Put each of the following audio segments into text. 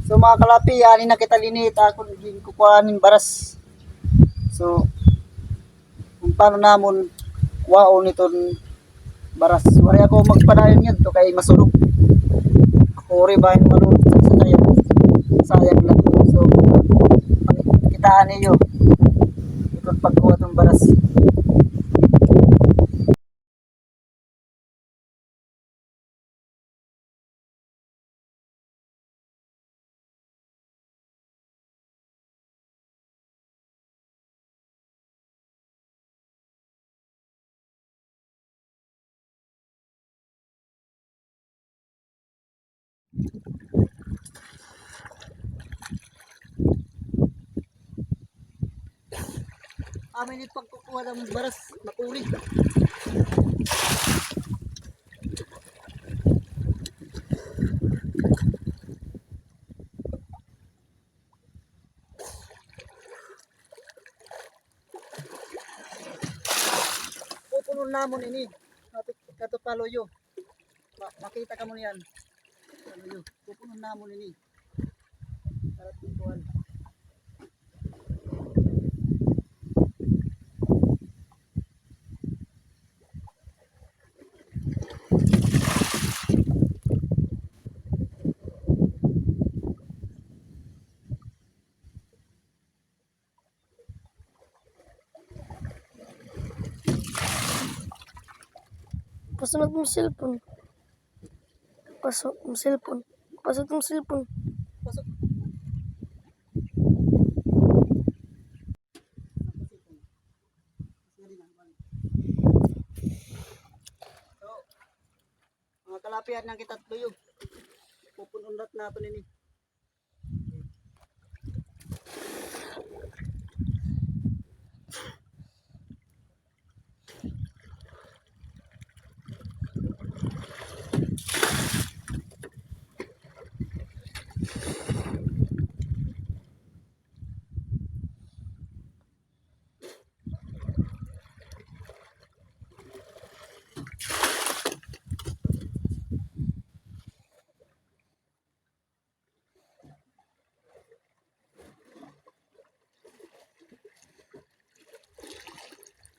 So, mga kalapi, ani na kita linit ako din kukuhanin baras. So, kung paano namon waon iton baras. Wari ako magpadayon yan to kay masulog. Ako rin ba yung malulog sa sayo. Sayang lang. So, kitaan niyo iton pagkuha itong baras. Amin yung pagkukuha ng baras, makuri. Pupunon namon ini. Kato paloyo. Makita ka mo yan. Paloyo. Pupunon namon ini. Para tutuan. Pasunod mo cellphone. Pasok mo cellphone. Pasok mo cellphone. Pasok. So, mga kalapihan ng kita tuyo. Pupunundat natin ini.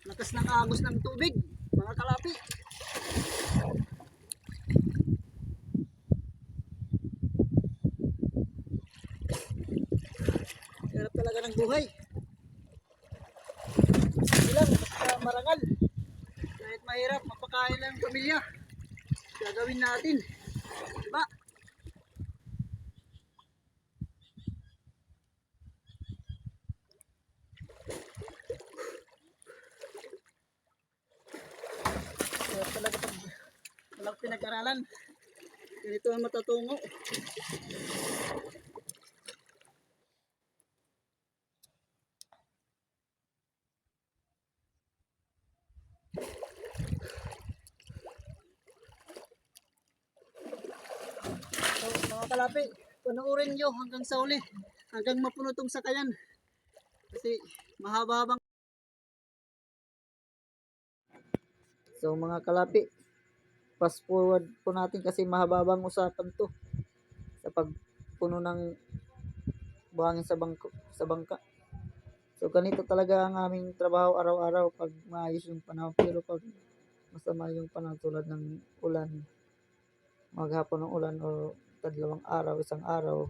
Lakas ng agos ng tubig, mga kalapi. Hirap talaga ng buhay. Ilang, basta marangal. Kahit mahirap, mapakain lang ng pamilya. Gagawin natin. Diba? Hirap talaga pag walang pinag-aralan. Ganito ang matatungo. So, mga kalapi, panoorin nyo hanggang sa uli. Hanggang mapuno tong sakayan. Kasi mahaba-habang. So mga kalapi, fast forward po natin kasi mahaba-habang usapan to sa pagpuno ng buhangin sa bangka. So ganito talaga ang aming trabaho araw-araw pag maayos yung panahon, pero pag masama yung panahon tulad ng ulan, maghapon ng ulan o tadlawang araw, isang araw,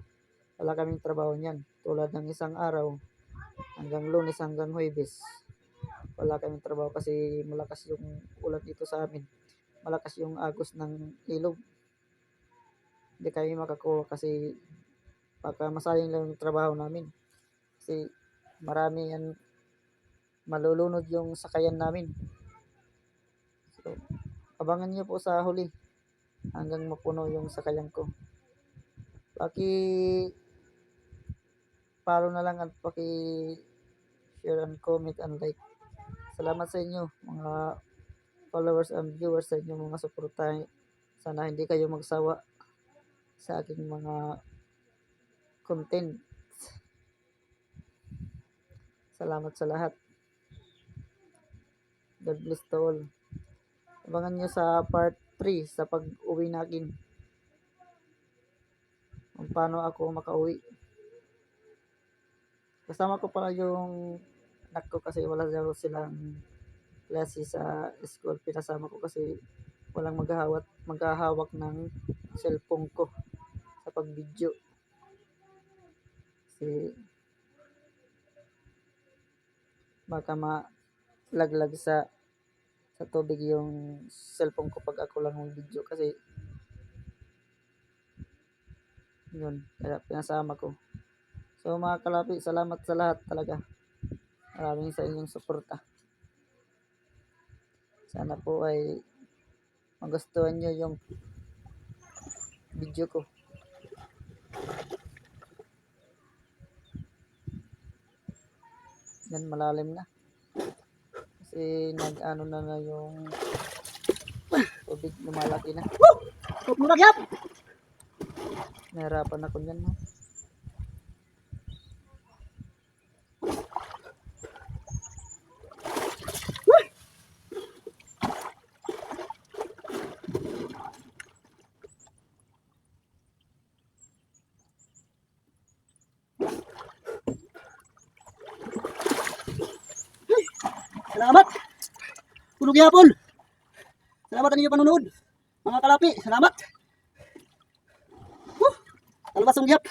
wala kaming trabaho niyan. Tulad ng isang araw hanggang Lunes hanggang Huwebes, wala kaming trabaho kasi malakas yung ulan dito sa amin. Malakas yung agos ng ilog. Hindi kami makakuha kasi baka masayang lang yung trabaho namin. Kasi marami yan, malulunod yung sakayan namin. So, abangan nyo po sa huli hanggang mapuno yung sakayan ko. Follow na lang at share and comment and like. Salamat sa inyo mga followers and viewers, sa inyo mga suporta. Sana hindi kayo magsawa sa aking mga content. Salamat sa lahat. God bless to all. Abangan nyo sa part 3 sa pag-uwi natin. Kung paano ako makauwi. Kasama ko pala yung anak ko kasi wala daw silang klase sa school. Pinasama ko kasi walang maghahawak ng cellphone ko sa pag-video. Kasi baka malaglag sa tubig yung cellphone ko pag ako lang ng video kasi yun, kaya pinasama ko. So mga kalapi, salamat sa lahat talaga. Maraming sa inyong suporta. Sana po ay magustuhan nyo yung video ko. Yan, malalim na. Kasi nag-ano na yung tubig, lumalaki na. Huwag mo nagyap. Nahirapan ako dyan. No? Salamat. Tulog yapon. Salamat ang inyong panunood. Mga kalapi, salamat. Talabas ang giyap.